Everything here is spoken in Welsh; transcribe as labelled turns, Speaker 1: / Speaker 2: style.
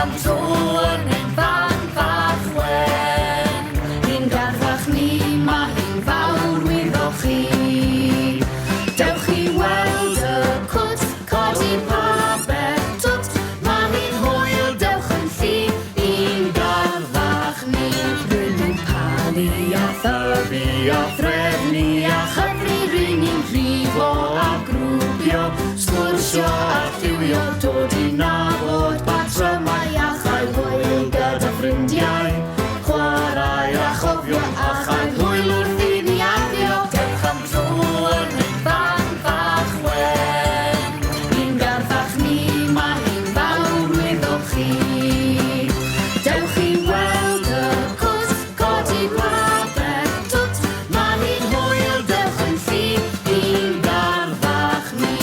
Speaker 1: am dro yn ein fan fach wen. Ni'n garfach ni, mae hi'n fawr wyddo chi. Dewch i weld y cwt, codi papur twt. Mae hi'n hwyl, dewch yn lli, i'n garfach ni. Rydyn ni'n palu a thyfu a threfnu a chyfri. Rydyn ni'n rhifo a grwbio, sgwrsio a lliwio, dod i nabod patrymau a chael hwyl gyda ffrindiau. Chwarae a chofio a chael hwyl wrth i ni addio. Dewch am dro yn ein fan fach wen. Ni'n garfach ni, mae hi'n fawr wyddo chi. Dewch i weld y cwt, codi papur twt. Mae hi'n hwyl, dewch yn lli, i'n garfach ni.